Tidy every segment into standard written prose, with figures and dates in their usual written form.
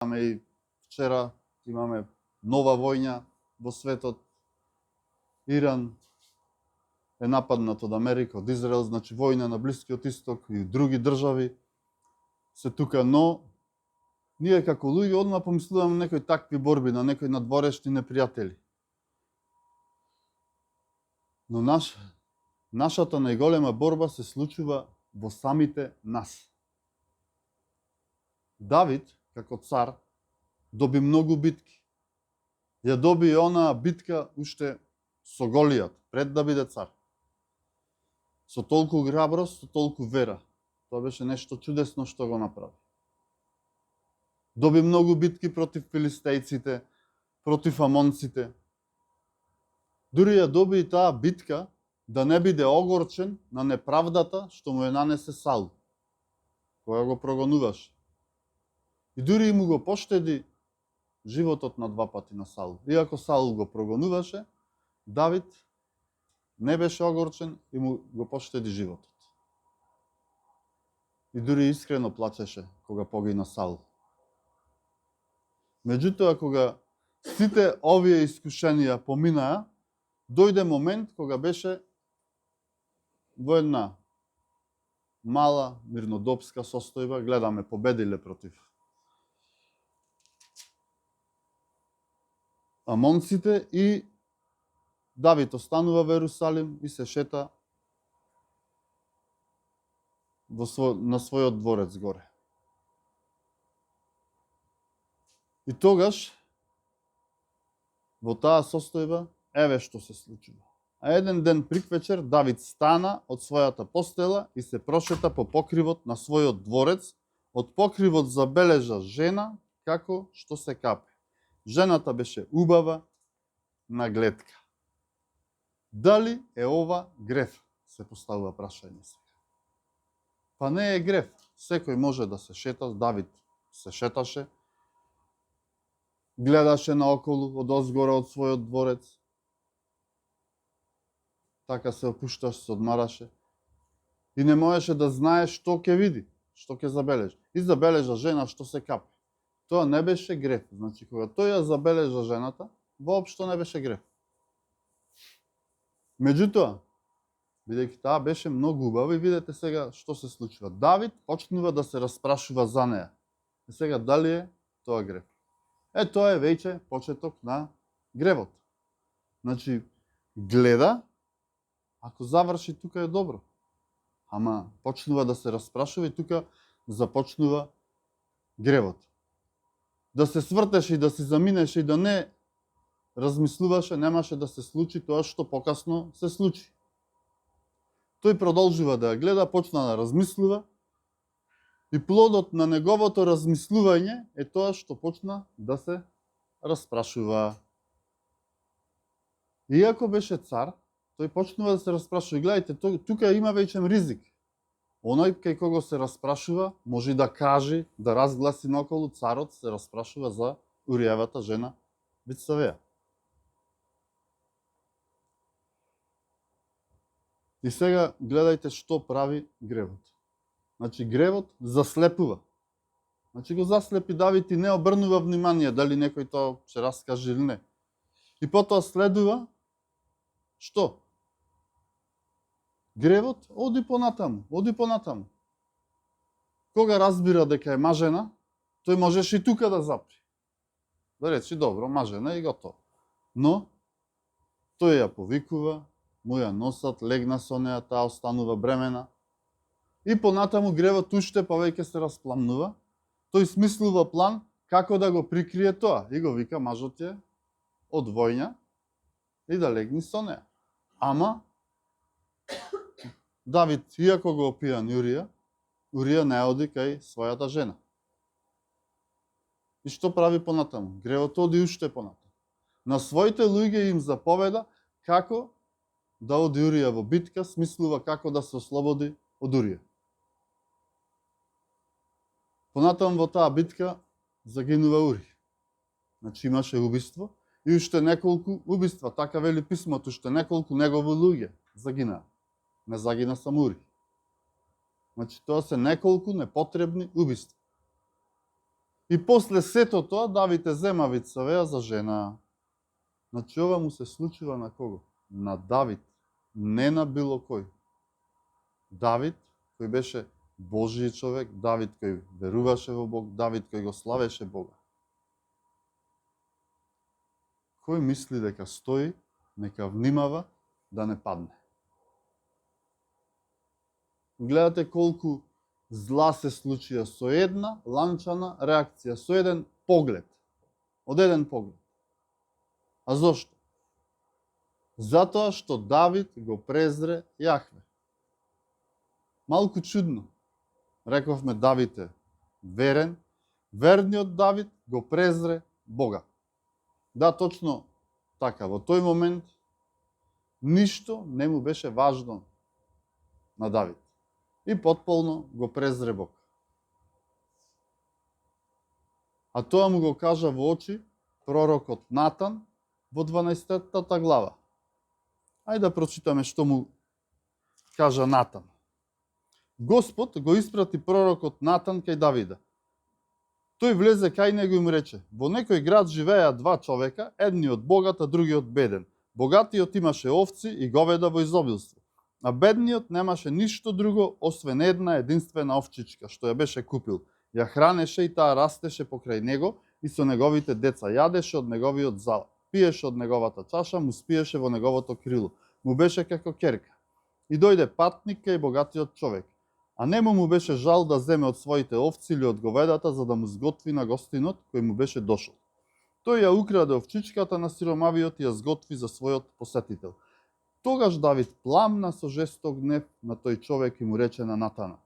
И вчера имаме нова војна во светот. Иран е нападнат од Америка, од Израел, значи војна на Блискиот Исток и други држави се тука, но ние како луѓе одма помислуваме на некои такви борби, на некои надворешни непријатели. Но нашата најголема борба се случува во самите нас. Давид, како цар, доби многу битки. Ја доби онаа битка уште со Голијат, пред да биде цар. Со толку храброст, со толку вера. Тоа беше нешто чудесно што го направи. Доби многу битки против филистејците, против амонците. Дури ја доби и таа битка да не биде огорчен на неправдата што му ја нанесе Саул, која го прогонуваше. И дури му го поштеди животот на два пати на Саул. Иако Саул го прогонуваше, Давид не беше огорчен и му го поштеди животот. И дури искрено плачеше кога погина Саул. Меѓутоа, кога сите овие искушенија поминаа, дојде момент кога беше во една мала мирнодопска состојба, гледаме, победиле против амонците и Давид останува во Ерусалим и се шета на својот дворец горе. И тогаш, во таа состојба, еве што се случува. А еден ден приквечер Давид стана од својата постела и се прошета по покривот на својот дворец. Од покривот забележа жена како што се капе. Жената беше убава на гледка. Дали е ова греф? Се поставува прашање сега. Па не е греф. Секој може да се шета. Давид се шеташе. Гледаше наоколу, од озгора од својот дворец. Така се опушташ, се одмараше. И не можеше да знае што ќе види, што ќе забележи. И забележа жена што се капе. Тоа не беше греф. Значи, кога тој ја забележа жената, воопшто не беше греф. Меѓутоа, бидејќи таа беше многу убава, и видете сега што се случува. Давид почнува да се распрашува за неа. И сега, дали е тоа греф? Тоа е веќе почеток на гревот. Значи, гледа, ако заврши тука е добро. Ама почнува да се распрашува и тука започнува гревот. Да се свртеше и да си заминеше и да не размислуваше, немаше да се случи тоа што покасно се случи. Тој продолжува да ја гледа, почна да размислува и плодот на неговото размислување е тоа што почна да се распрашува. Иако беше цар, тој почнува да се распрашува. И гледайте, тука има вечен ризик. Оној кај кого се распрашува, може да каже, да разгласи наоколу, царот се распрашува за Уријевата жена Бицавеја. И сега гледајте што прави гревот. Значи гревот заслепува. Значи го заслепи Давид и не обрнува внимание дали некој тоа ќе раскаже или не. И потоа следува што? Гревот оди понатаму. Кога разбира дека е мажена, тој можеше и тука да запри. Да речи, добро, мажена и готово. Но, тој ја повикува, му ја носат, легна со неа, таа останува бремена. И понатаму гревот уште повеќе се распламнува. Тој смислува план како да го прикрие тоа. И го вика мажот е од војна и да легни со неа. Ама, Давид, иако го опијан Урија не оди кај својата жена. И што прави понатаму? Гревот оди уште понатаму. На своите луѓе им заповеда како да оди Урија во битка, смислува како да се ослободи од Урија. Понатаму во таа битка загинува Ури. Значи имаше убиство и уште неколку убиства, така вели писмото, уште неколку негови луѓе загинаа. Не загина само Ури. Значи тоа се неколку непотребни убиства. И после сето тоа, Давид е зема Вицавеја за жена. Значи, ова му се случува на кого? На Давид, не на било кој. Давид, кој беше Божји човек, Давид кој веруваше во Бог, Давид кој го славеше Бога. Кој мисли дека стои, нека внимава да не падне. Гледате колку зла се случија со една ланчана реакција, со еден поглед. Од еден поглед. А зошто? Затоа што Давид го презре Јахве. Малку чудно. Рековме Давид е верен. Верниот Давид го презре Бога. Да, точно така. Во тој момент ништо не му беше важно на Давид. И потполно го презре Бог. А тоа му го кажа во очи пророкот Натан во 12-та глава. Ајде да прочитаме што му кажа Натан. Господ го испрати пророкот Натан кај Давида. Тој влезе кај него и му рече: во некој град живееа два човека, едниот богат, а другиот беден. Богатиот имаше овци и говеда во изобилство, а бедниот немаше ништо друго освен една единствена овчичка, што ја беше купил. Ја хранеше и таа растеше покрај него и со неговите деца, јадеше од неговиот зал, пиеше од неговата чаша, му спиеше во неговото крило. Му беше како керка. И дојде патник кај богатиот човек, а нему му беше жал да земе од своите овци или од говедата за да му сготви на гостинот кој му беше дошол. Тој ја украде овчичката на сиромавиот и ја сготви за својот посетител. Тогаш Давид пламна со жесток гнев на тој човек и му рече на Натана: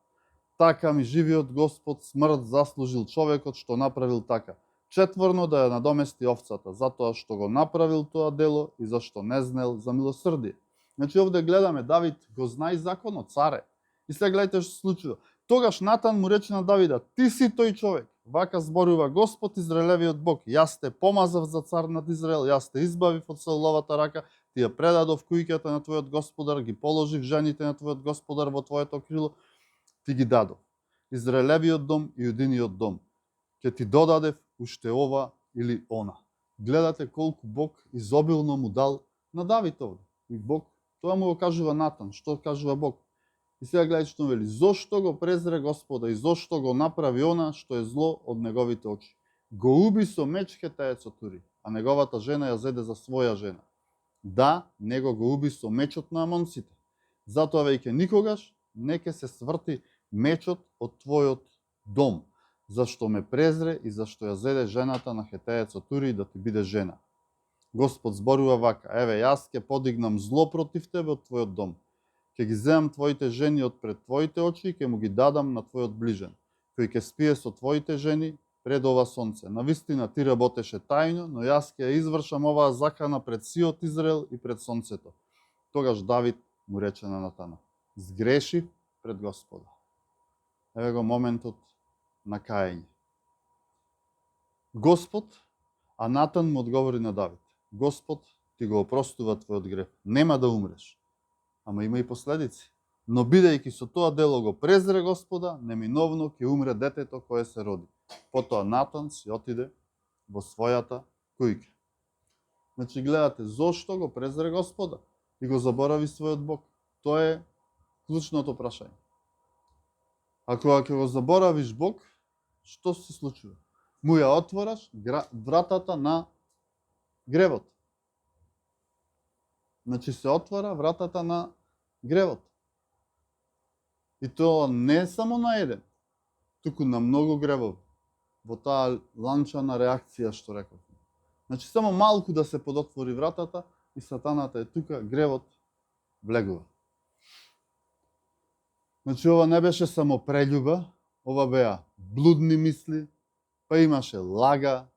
така ми живиот Господ, смрт заслужил човекот што направил така. Четворно да ја надомести овцата, затоа што го направил тоа дело и зашто не знел за милосрдие. Значи овде гледаме Давид го знае законот, царе. И сега гледате што се случува. Тогаш Натан му рече на Давида: ти си тој човек. Вака зборува Господ, Израелевиот Бог. Јас те помазав за цар над Израел, јас те избавив од Сауловата рака, ти ја предадов кујката на твојот господар, ги положив жените на твојот господар во твоето крило, ти ги дадов. Израелевиот дом и Јудиниот дом. Ќе ти додадев уште ова или она. Гледате колку Бог изобилно му дал на Давид овде. И Бог, тоа му го кажува Натан, што кажува Бог. И сега гледате што вели: зошто го презре Господа и зошто го направи она што е зло од неговите очи. Го уби со меч хетаецот Ури, а неговата жена ја зеде за своја жена. Да, него го уби со мечот на амонците. Затоа веќе никогаш не ќе се сврти мечот од твојот дом, зашто ме презре и зашто ја зеде жената на хетаецот Ури да ти биде жена. Господ зборува вака: еве, јас ќе подигнам зло против тебе од твојот дом. Ќе ги земам твоите жени од пред твоите очи и ќе му ги дадам на твојот ближен, кој ќе спие со твоите жени пред ова сонце. Навистина ти работеше тајно, но јас ќе ја извршам оваа закана пред сиот Израел и пред сонцето. Тогаш Давид му рече на Натана: сгреши пред Господа. Еве го моментот на каење. Господ, а Натан му одговори на Давид: Господ ти го опростува твојот грев, нема да умреш. Ама има и последици. Но бидејќи со тоа дело го презре Господа, неминовно ќе умре детето кое се роди. Потоа Натан си отиде во својата кујка. Значи гледате зошто го презре Господа и го заборави својот Бог. Тоа е клучното прашање. Ако ќе го заборавиш Бог, што се случува? Му ја отвораш вратата на гревот. Значи се отвора вратата на гревот. И тоа не само на еден, туку на многу гревови. Во таа ланчана реакција што рековме. Значи само малку да се подотвори вратата и сатаната е тука, гревот влегува. Значи ова не беше само прељуба, ова беа блудни мисли, па имаше лага,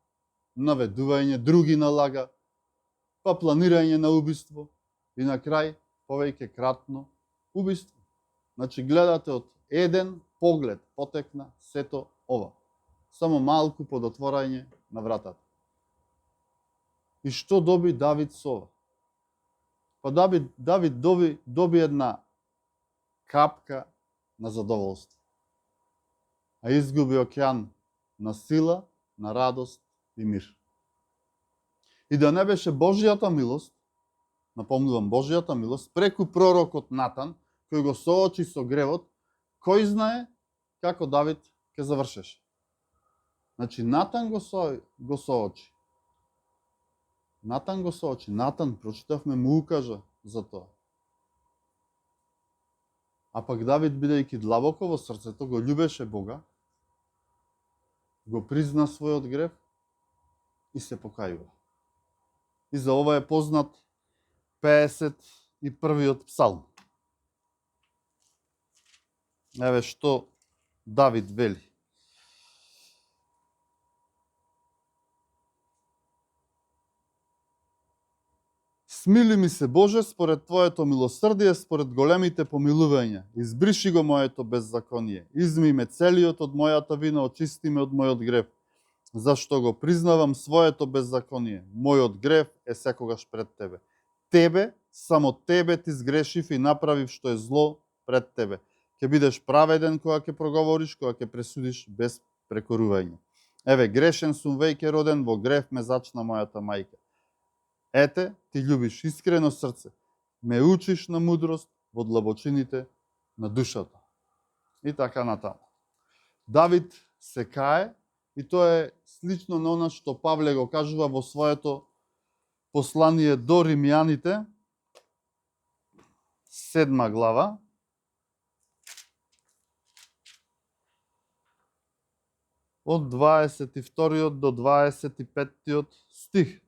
наведување други на лага, па планирање на убиство и на крај повеќе кратно убиство. Значи гледате од еден поглед потекна сето ова. Само малку подотворање на вратата. И што доби Давид со ова? Па Давид доби една капка на задоволство. А изгуби океан на сила на радост и мир. И да не беше Божјата милост, напомнувам Божјата милост, преку пророкот Натан, кој го соочи со гревот, кој знае како Давид ќе завршеше. Значи, Натан го соочи. Натан го соочи. Натан, прочитавме, му укажа за тоа. А пак Давид, бидејќи длабоко во срцето, го љубеше Бога, го призна својот грев и се покајува. И за ова е познат 51-иот псалм. Еве што Давид вели. Смили ми се, Боже, според Твоето милосрдие, според големите помилувања. Избриши го моето беззаконие. Изми ме целиот од мојата вина, очисти ме од мојот грев. Зашто го признавам своето беззаконие. Мојот грев е секогаш пред Тебе. Тебе, само Тебе ти сгрешив и направив што е зло пред Тебе. Ќе бидеш праведен кога ќе проговориш, кога ќе пресудиш без прекорување. Еве, грешен сум веќе роден, во грев ме зачна мојата мајка. Ете, ти љубиш искрено срце, ме учиш на мудрост во длабочините на душата. И така натаму. Давид се кае, и тоа е слично на она што Павле го кажува во своето послание до римјаните, 7 глава, од 22 до 25 стих.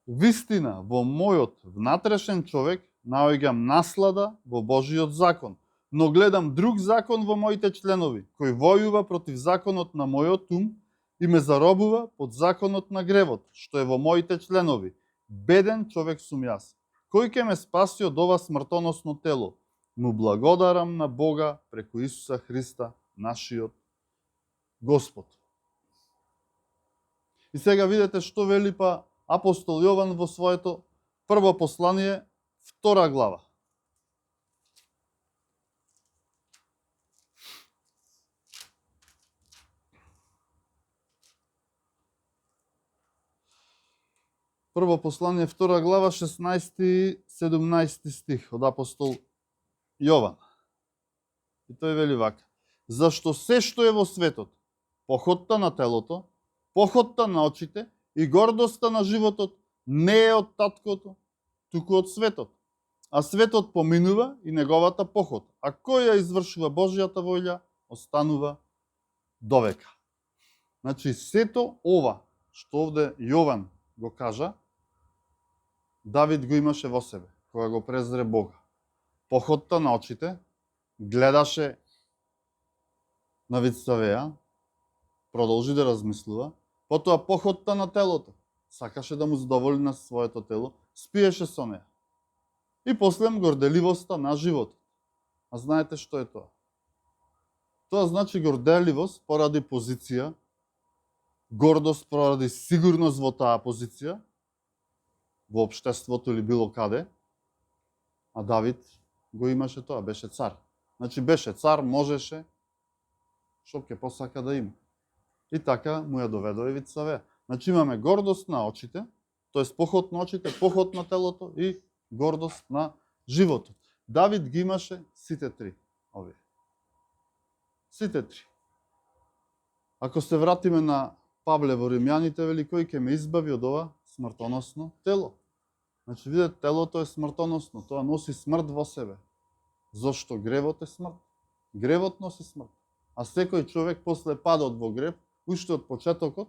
Вистина, во мојот внатрешен човек наоѓам наслада во Божиот закон, но гледам друг закон во моите членови, кој војува против законот на мојот ум и ме заробува под законот на гревот, што е во моите членови. Беден човек сум јас. Кој ќе ме спаси од ова смртоносно тело? Му благодарам на Бога преку Исуса Христа, нашиот Господ. И сега видите што вели па апостол Јован во своето прво послание, 2 глава. Прво послание, 2 глава, 16 и 17 стих од апостол Јован. И тој вели вака. Зашто се што е во светот, похотта на телото, похотта на очите и гордоста на животот не е од таткото, туку од светот. А светот поминува и неговата похот. А кој ја извршува Божјата волја, останува довека. Значи, сето ова, што овде Јован го кажа, Давид го имаше во себе, кога го презре Бога. Похотта на очите, гледаше на Вицавеја, продолжи да размислува, потоа похотта на телото, сакаше да му задоволи на своето тело, спиеше со неја. И после горделивоста на животот. А знаете што е тоа? Тоа значи горделивост поради позиција, гордост поради сигурност во таа позиција, во општеството или било каде, а Давид го имаше тоа, беше цар. Значи беше цар, можеше, што ќе посака да има. И така му ја доведува Вицавеја. Значи имаме гордост на очите, тоест похот на очите, похот на телото и гордост на животот. Давид ги имаше сите три овие. Сите три. Ако се вратиме на Павле во Римјаните, вели кој ќе ме избави од ова смртоносно тело. Значи, видите, телото е смртоносно, тоа носи смрт во себе. Зошто гревот е смрт? Гревот носи смрт. А секој човек после падот во грев, уште од почетокот,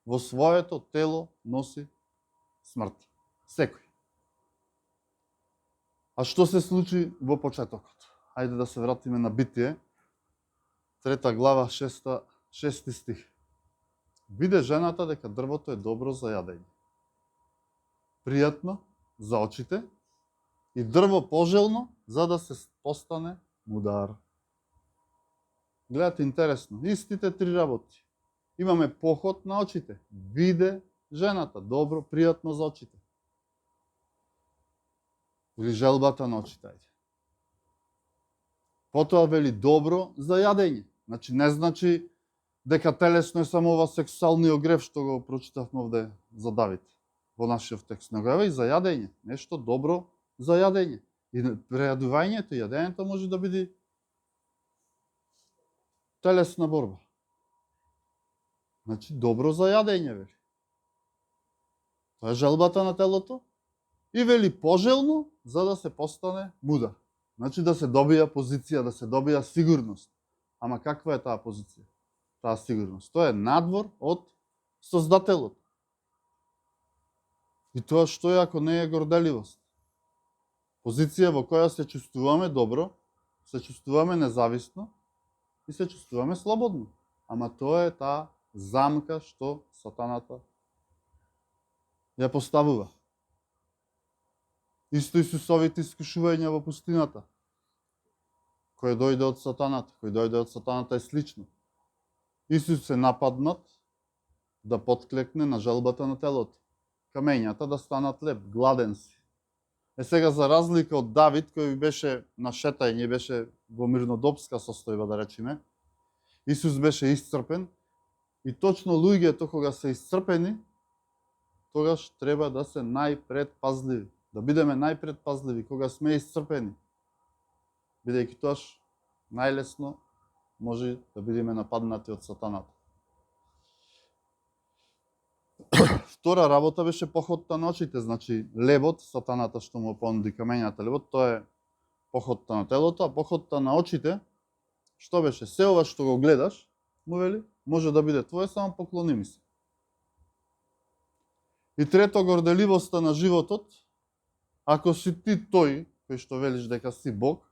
во своето тело носи смрт. Секој. А што се случи во почетокот? Хајде да се вратиме на Битие, 3 глава, 6 стих. Виде жената дека дрвото е добро за јадење, пријатно за очите и дрво пожелно за да се постане мудар. Гледате, интересно, истите три работи. Имаме поход на очите. Виде жената, добро, пријатно за очите. Или желбата на очите. Потоа вели добро за јадење. Значи не значи дека телесно е само ова сексуалниот грев што го прочитавме овде за Давид во нашиот текст, но и за јадење, нешто добро за јадење. И прејадувањето и јадењето може да биде телесна борба. Значи, добро за јадење, вели. Тоа е желбата на телото и вели пожелно за да се постане мудар. Значи да се добија позиција, да се добија сигурност. Ама каква е таа позиција? Таа сигурност. Тоа е надвор од Создателот. И тоа што е ако не е горделивост? Позиција во која се чувствуваме добро, се чувствуваме независно и се чувствуваме слободно. Ама тоа е таа замка што сатаната ја поставува. Исто Исусовите искушувања во пустината, кој дојде од сатаната, кој дојде од сатаната е слично. Исус е нападнат да подклекне на желбата на телото. Камењата да станат леп, гладен си. Е сега за разлика од Давид, кој беше на шетање, беше во мирнодопска состојба, да речеме, Исус беше исцрпен и точно луѓето кога се исцрпени, тогаш треба да се најпредпазливи. Да бидеме најпредпазливи кога сме исцрпени. Бидејќи тоаш најлесно може да бидеме нападнати од сатаната. Втора работа беше походта на очите, значи левот, сатаната што му понуди камењата левот, тоа е походта на телото, а походта на очите, што беше? Се ова што го гледаш, му вели, може да биде твое, само поклони ми се. И трето, горделивоста на животот, ако си ти тој, кој што велиш дека си Бог,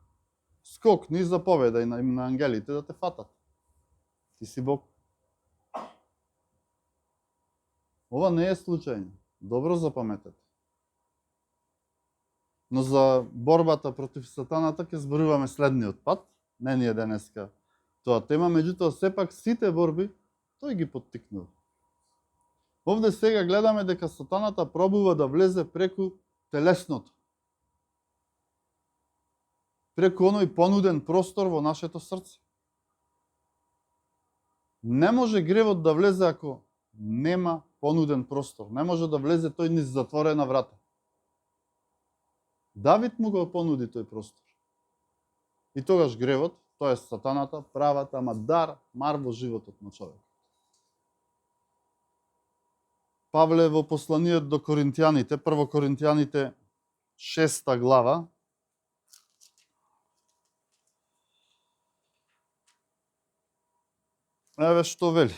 скокни и заповедај на ангелите да те фатат. Ти си Бог. Ова не е случајно. Добро запаметете. Но за борбата против сатаната ќе зборуваме следниот пат. Не ни е денеска тоа тема, меѓутоа сепак сите борби тој ги поттикнува. Овде сега гледаме дека сатаната пробува да влезе преку телесното. Преку оној понуден простор во нашето срце. Не може гревот да влезе ако нема понуден простор. Не може да влезе тој низ затворена врата. Давид му го понуди тој простор. И тогаш гревот, тоа е сатаната, правата, ама мар во животот на човек. Павле во посланиот до Коринтијаните, прво Коринтијаните 6 глава, еве што вели.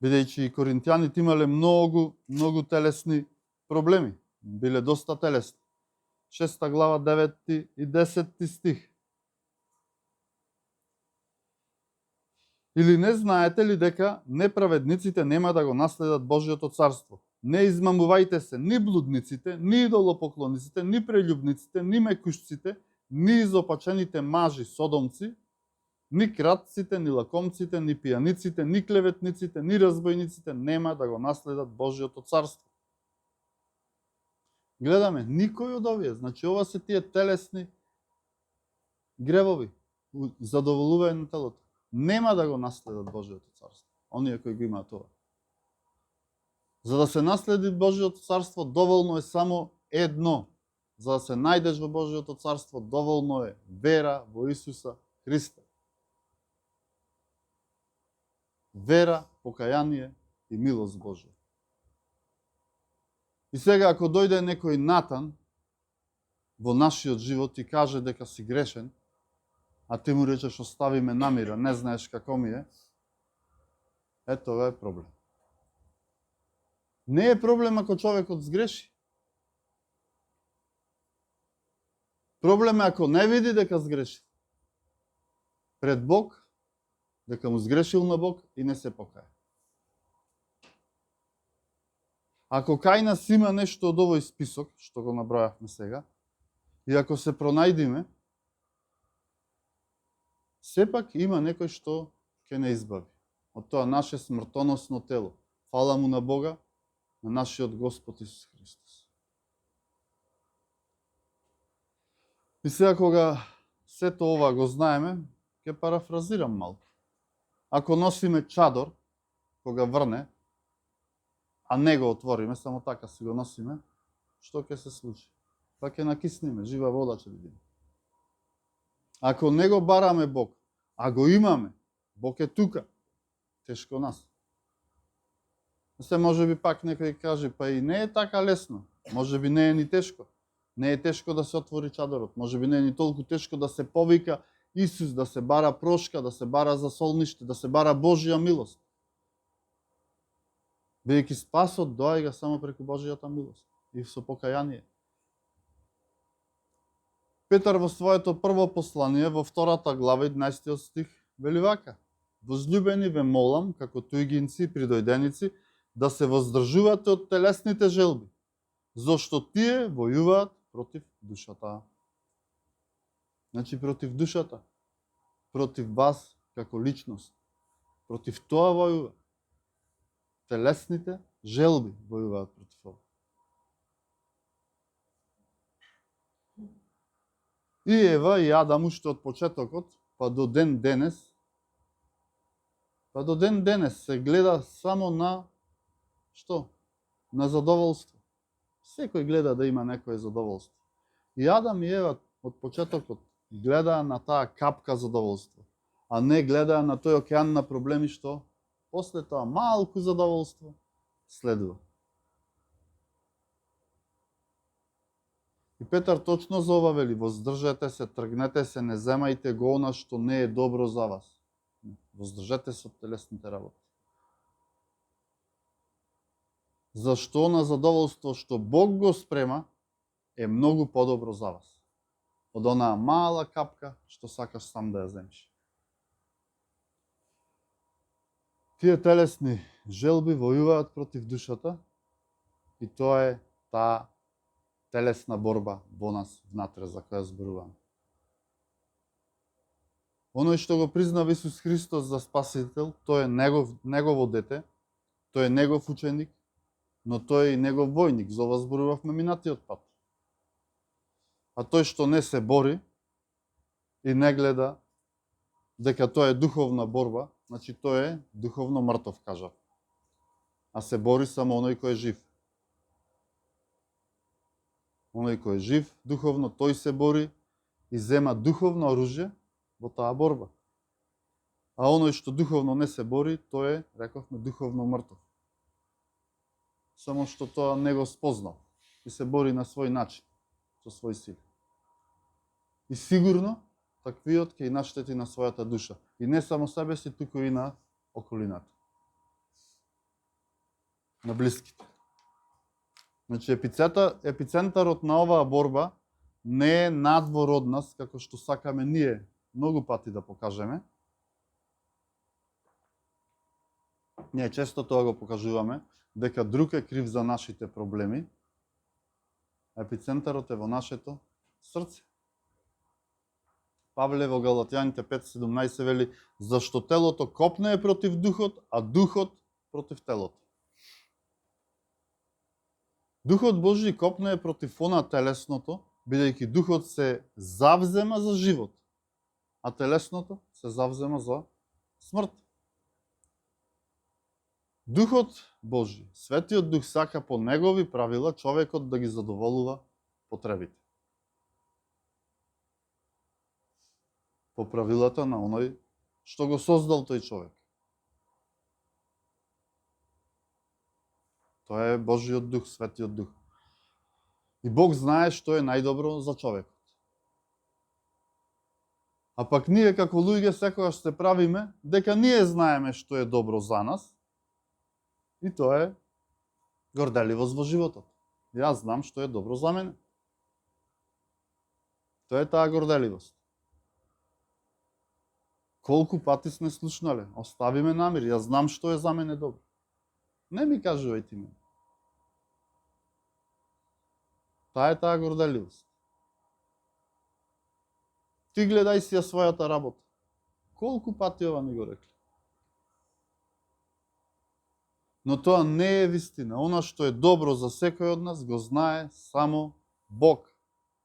Бидејќи и коринтијаните имале многу телесни проблеми, биле доста телесни. 6 глава 9 и 10 стих. Или не знаете ли дека неправедниците нема да го наследат Божјото царство? Не измамувајте се ни блудниците, ни идолопоклониците, ни прељубниците, ни мекушците, ни изопачените мажи содомци, ни кратците, ни лакомците, ни пијаниците, ни клеветниците, ни разбојниците нема да го наследат Божјото царство. Гледаме, никој од овие, значи ова се тие телесни гревови, задоволување на телото, нема да го наследат Божјото царство. Оние кои го имаат тоа. За да се наследи Божјото царство, доволно е само едно. За да се најдеш во Божјото царство, доволно е вера во Исуса Христа. Вера, покаяние и милост Божја. И сега, ако дојде некој Натан во нашиот живот и каже дека си грешен, а ти му речеш остави ме на мира, не знаеш како ми е, ова е проблем. Не е проблем ако човекот сгреши. Проблем е ако не види дека сгреши пред Бог, дека му сгрешил на Бог и не се покаја. Ако кај нас има нешто од овој список, што го набројавме сега, и ако се пронајдиме, сепак има некој што ќе не избави од тоа наше смртоносно тело. Фала му на Бога, на нашиот Господ Исус Христос. И сега кога сето ова го знаеме, ќе парафразирам малку. Ако носиме чадор, кога врне, а не го отвориме, само така си го носиме, што ќе се случи? Па ќе накисниме, жива вода ќе видиме. Ако не го бараме Бог, а го имаме, Бог е тука, тешко нас. Се може би пак некој каже, па и не е така лесно. Може би не е ни тешко. Не е тешко да се отвори чадорот. Може би не е ни толку тешко да се повика Исус, да се бара прошка, да се бара засолниште, да се бара Божја милост. Бидејќи спасот доаѓа само преку Божјата милост и со покаяние. Петар во своето прво послание, во 2 глава, 11 стих, вели вака: Возлюбени, ве молам, како туѓинци и придојденици, да се воздржувате од телесните желби, зашто тие војуваат против душата. Значи против душата, против вас како личност. Против тоа војува. Телесните желби војуваат против ова. И Ева и Адам уште од почетокот, па до ден денес се гледа само на што? На задоволство. Секој гледа да има некое задоволство. И Адам и Ева од почетокот гледаа на таа капка задоволство, а не гледаа на тој океан на проблеми што после тоа малку задоволство следува. И Петар точно за ова вели: воздржете се, тргнете се, не земајте го она што не е добро за вас. Воздржете се од телесните работи. Зашто на задоволство што Бог го спрема е многу подобро за вас од онаа мала капка што сакаш сам да ја земеш. Тие телесни желби војуваат против душата и тоа е таа телесна борба во нас внатре за која зборуваме. Оној што го признава Исус Христос за Спасител, тој е негово дете, тој е негов ученик, но тој е и негов војник. За ова зборувавме минатиот пат. А тој што не се бори и не гледа дека тоа е духовна борба, значи тој е духовно мртов, кажа. А се бори само оној кој е жив. Оној кој е жив духовно, тој се бори и зема духовно оружје во таа борба. А оној што духовно не се бори, тој е, рековме, духовно мртов. Само што тоа не го спознал и се бори на свој начин, со свој сили. И сигурно таквиот ќе и наштети на својата душа. И не само себе си, туку и на околината. На блиските. Значи епицентарот на оваа борба не е надвор од нас, како што сакаме ние многу пати да покажеме. Ние често тоа го покажуваме, дека друг е крив за нашите проблеми. Епицентарот е во нашето срце. Павле во Галатјаните 5:17 вели: зашто телото копнее против духот, а духот против телото. Духот Божи копнее против она телесното, бидејќи духот се завзема за живот, а телесното се завзема за смрт. Духот Божи, Светиот Дух, сака по негови правила човекот да ги задоволува потребите. По правилата на оној што го создал тој човек. Тоа е Божиот Дух, Светиот Дух. И Бог знае што е најдобро за човекот. А пак ние како луѓе секогаш се правиме дека ние знаеме што е добро за нас, и тоа е горделивост во животот. Јас знам што е добро за мене. Тоа е таа горделивост. Колку пати сме слушнале: остави ме намир, јас знам што е за мене добро. Не ми кажувај ти мене. Таа е таа горделивост. Ти гледај си ја својата работа. Колку пати ова ни го рекли. Но тоа не е вистина. Она што е добро за секој од нас го знае само Бог.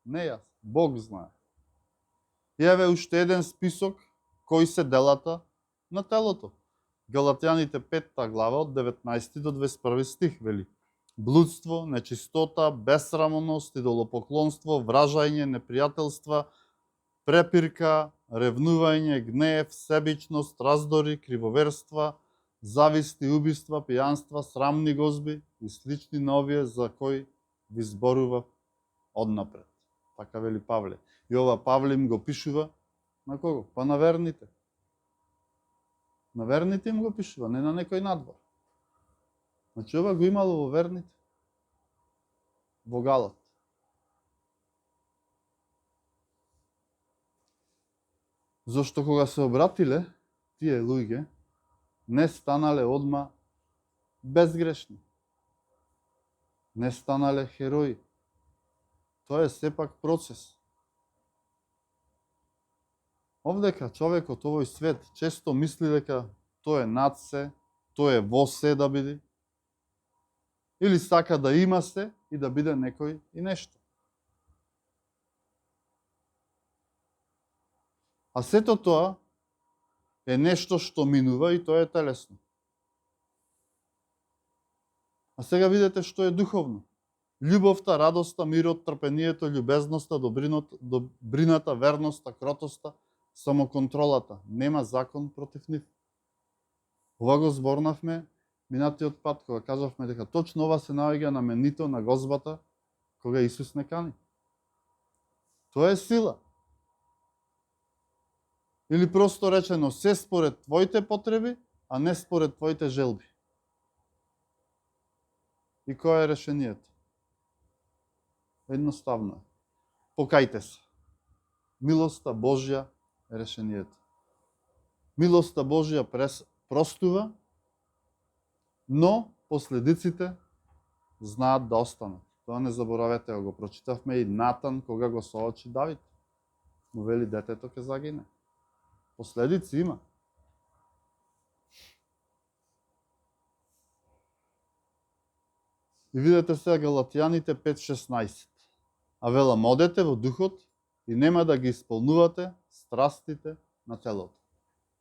Не јас, Бог знае. И еве уште еден список кои се делата на телото. Галатјаните 5 глава од 19 до 21 стих вели: блудство, нечистота, бесрамност, идолопоклонство, вражање, непријателства, препирка, ревнување, гнев, себичност, раздори, кривоверства, зависти, убиства, пијанства, срамни гозби и слични на овие за кои ви зборува однапред. Така вели Павле. И ова Павле им го пишува на кого? Па на верните. На верните им го пишува, не на некој надвор. Значи ова го имало во верните. Во Галат. Зошто кога се обратиле, тие луѓе не станале одма безгрешни. Не станале херои. Тоа е сепак процес. Овдека човекот овој свет често мисли дека тој е над се, тој е во се да биде, или сака да има се и да биде некој и нешто. А сето тоа е нешто што минува и тоа е телесно. А сега видете што е духовно. Љубовта, радоста, мирот, трпението, љубезноста, добрината, верноста, кротоста, самоконтролата. Нема закон против нив. Ова го зборнавме минатиот пат, кога кажавме дека точно ова се наоѓа на менито на гозбата, кога Исус не кани. Тоа е сила. Или просто речено, се според твоите потреби, а не според твоите желби. И кој е решението? Едноставно е. Покајте се. Милоста Божја е решението. Милоста Божја простува, но последиците знаат да останат. Тоа не заборавете, го прочитавме и Натан кога го соочи Давид. Му вели детето ќе загине. Последици има. И видете сега Галатјаните 5:16. А велам, одете во духот и нема да ги исполнувате страстите на телото.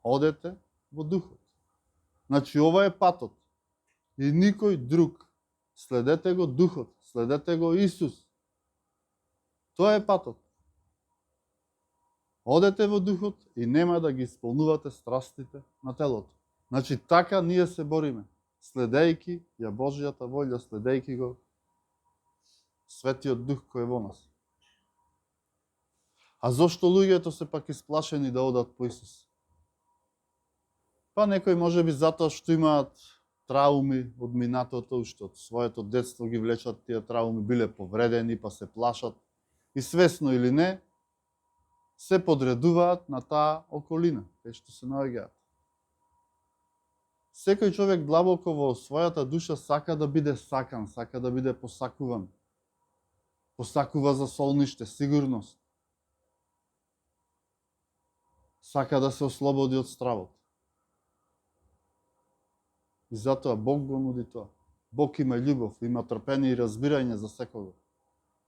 Одете во духот. Значи ова е патот. И никој друг. Следете го духот, следете го Исус. Тоа е патот. Одете во духот и нема да ги исполнувате страстите на телото. Значи така ние се бориме, следејќи ја Божјата волја, следејќи го Светиот Дух кој е во нас. А зошто луѓето се пак исплашени да одат по Исус? Па некој можеби затоа што имаат трауми од минатото, уште од своето детство ги влечат тие трауми, биле повредени, па се плашат. И свесно или не, се подредуваат на таа околина, кај што се наоѓаат. Секој човек длабоко во својата душа сака да биде сакан, сака да биде посакуван. Посакува за солниште, сигурност. Сака да се ослободи од стравот. И затоа Бог го нуди тоа. Бог има љубов, има трпение и разбирање за секого.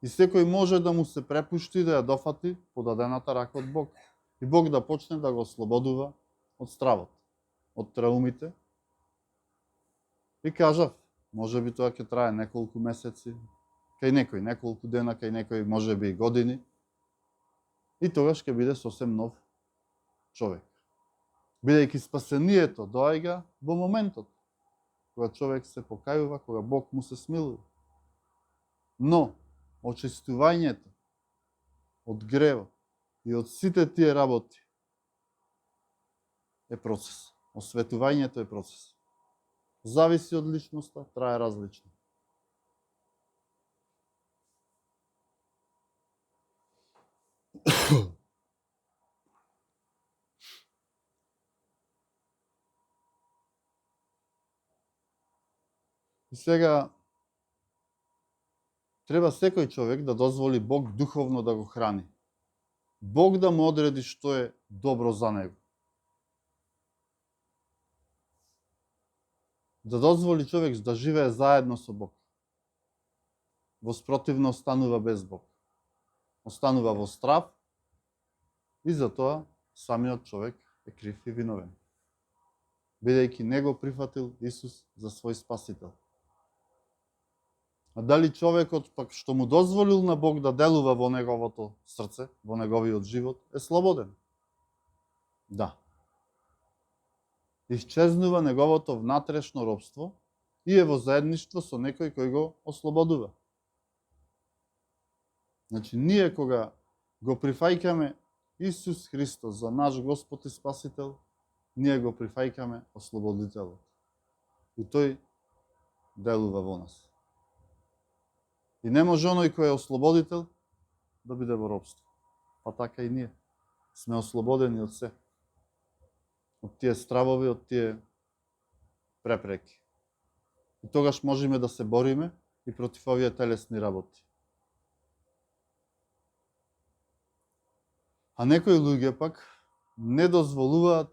И секој може да му се препушти да ја дофати подадената рака од Бог. И Бог да почне да го ослободува од стравот, од траумите. И кажав, може би тоа ќе трае неколку месеци, кај некој неколку дена, кај некој може би и години. И тогаш ќе биде сосем нов човек. Бидејќи спасението доаѓа во моментот, кога човек се покајува, кога Бог му се смилува. Но, очистувањето од гревот и од сите тие работи е процес. Осветувањето е процес. Зависи од личноста, трае различно. И сега треба секој човек да дозволи Бог духовно да го храни. Бог да му одреди што е добро за него. Да дозволи човек да живее заедно со Бог. Воспротивно останува без Бог. Останува во страв и затоа самиот човек е крив и виновен. бидејќи не го прифатил Исус за свој спасител. А дали човекот пак што му дозволил на Бог да делува во неговото срце, во неговиот живот, е слободен? Да. Исчезнува неговото внатрешно робство и е во заедништво со некој кој го ослободува. Значи, ние кога го прифаќаме Исус Христос за наш Господ и Спасител, ние го прифаќаме ослободителот. И тој делува во нас. И не може оној кој е ослободител да биде во робство. Па така и ние сме ослободени од се. Од тие стравови, од тие препреки. И тогаш можеме да се бориме и против овие телесни работи. А некои луѓе пак не дозволуваат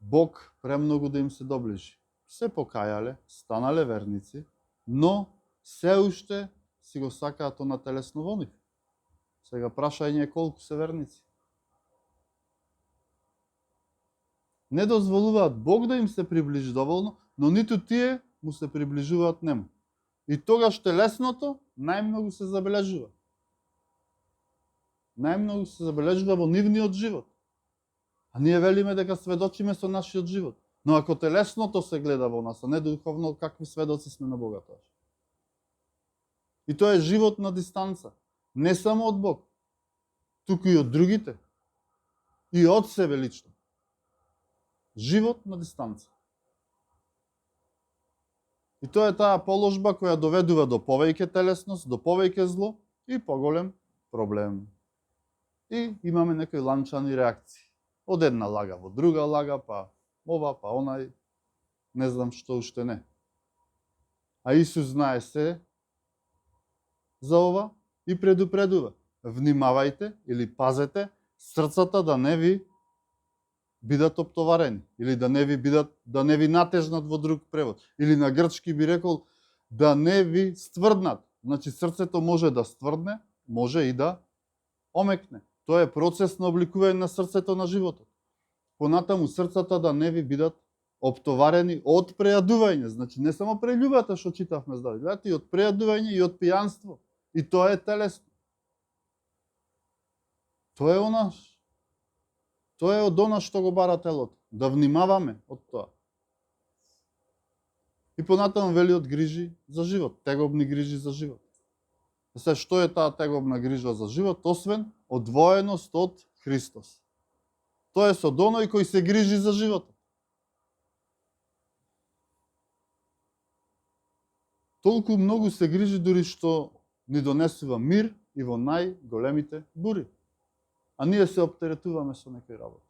Бог премногу да им се доближи. Се покајале, станале верници, но се уште си го сакаат она телесно во нив. Сега прашање колку се верници. Не дозволуваат Бог да им се приближи доволно, но ниту тие му се приближуваат нему. И тогаш телесното најмногу се забележува. Најмногу се забележува во нивниот живот. А ние велиме дека сведочиме со нашиот живот. Но ако телесното се гледа во нас, а не духовно, какви сведоци сме на Бога тоа? И тоа е живот на дистанца. Не само од Бог, туку и од другите. И од себе лично. Живот на дистанца. И тоа е таа положба која доведува до повеќе телесност, до повеќе зло и поголем проблем. И имаме некои ланчани реакции. Од една лага во друга лага, па ова, па онај, не знам што уште не. А Исус знае се за ова и предупредува. Внимавајте или пазете срцата да не ви бидат оптоварени или да не ви натежнат во друг превод. Или на грчки би рекол да не ви стврднат. Значи срцето може да стврдне, може и да омекне. Тоа е процес на обликување на срцето на животот. Понатаму срцата да не ви бидат оптоварени од прејадување. Значи не само прељубата што читавме за Давид, и од прејадување и од пијанство. И тоа е телесно. Тоа е онаш. Тоа е од она што го бара телото. Да внимаваме од тоа. И понатаму вели од грижи за живот. Тегобни грижи за живот. Се, што е таа тегобна грижа за живот, освен одвоеност од Христос. Тоа е од оној кој се грижи за животот. Толку многу се грижи дури што ни донесува мир и во најголемите бури. А ние се оптеретуваме со некои работи.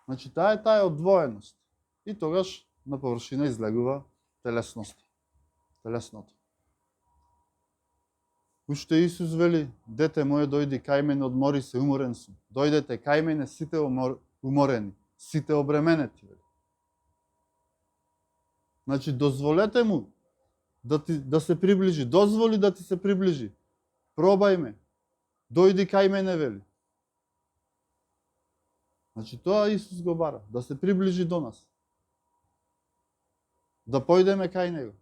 Значи, таа е таа одвоеност. И тогаш на површина излегува телесноста. Телесното. Уште Исус вели, дете моје, дојди кај мене, одмори се, уморен сум. Дојдете кај мене, сите уморени, сите обременети. Значи, дозволете му да се приближи, дозволи да ти се приближи. Пробај ме, дојди кај мене, вели. Значи, тоа Исус го бара, да се приближи до нас. Да појдеме кај него.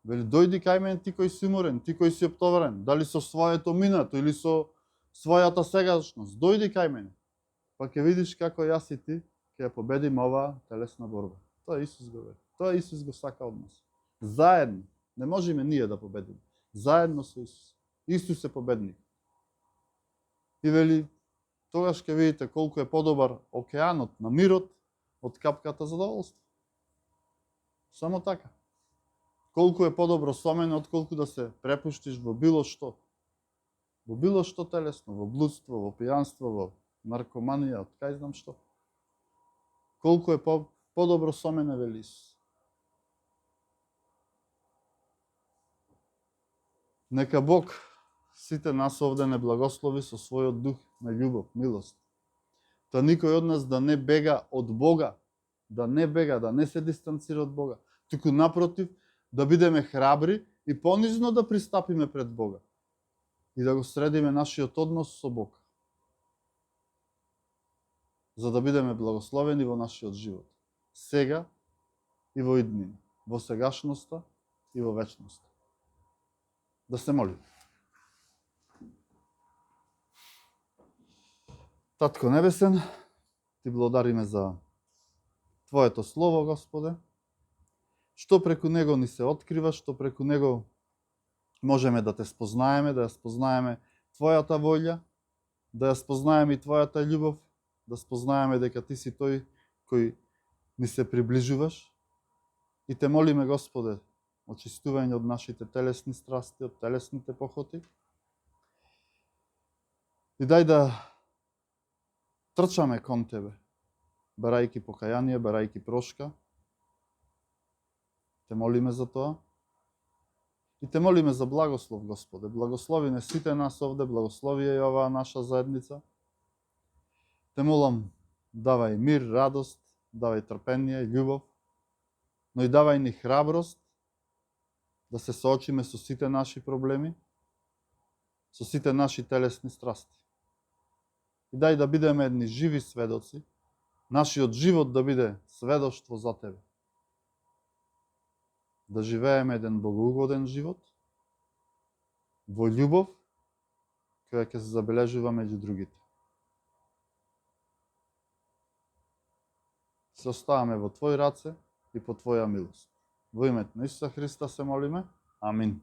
Вели, дојди кај мене ти кој си уморен, ти кој си оптоварен, дали со своето минато или со својата сегашност, дојди кај мене. Па ќе видиш како јас и ти ќе ја победиме оваа телесна борба. Тоа Исус го вели. Тоа Исус го сака од нас. Заедно. Не можеме ние да победиме. Заедно со Исус. Исус е победник. И вели, тогаш ќе видите колку е подобар океанот на мирот од капката задоволство. Само така. Колку е подобро со мене, отколку да се препуштиш во било што. Во било што телесно, во блудство, во пијанство, во наркоманија, од кај знам што. Колку е подобро со мене, вели Исус. Нека Бог сите нас овде не благослови со својот дух на љубов, милост. Та никој од нас да не бега од Бога, да не бега, да не се дистанцира од Бога, туку напротив, да бидеме храбри и понизно да пристапиме пред Бога и да го средиме нашиот однос со Бог. за да бидеме благословени во нашиот живот. Сега и во иднина, во сегашноста и во вечноста. Да се молиме. Татко Небесен, Ти благодариме за Твоето Слово, Господе, што преку него ни се открива, што преку него можеме да Те спознаеме, да ја спознаеме Твојата волја, да ја спознаеме и Твојата љубов, да спознаеме дека Ти си тој кој ни се приближуваш. И Те молиме, Господе, очистување од нашите телесни страсти, од телесните похоти. И дај да трчаме кон Тебе, барајки покаяние, барајки прошка. Те молиме за тоа. И Те молиме за благослов, Господе. Благослови не сите нас овде, благослови ја и оваа наша заедница. Те молам, давај мир, радост, давај трпение, љубов, но и давај ни храброст да се соочиме со сите наши проблеми, со сите наши телесни страсти. И дај да бидеме едни живи сведоци, нашиот живот да биде сведоштво за Тебе. Да живееме еден богоугоден живот, во љубов, која ќе се забележува меѓу другите. Се оставаме во Твои раце и по Твоја милост. Во името на Исуса Христа се молиме. Амин.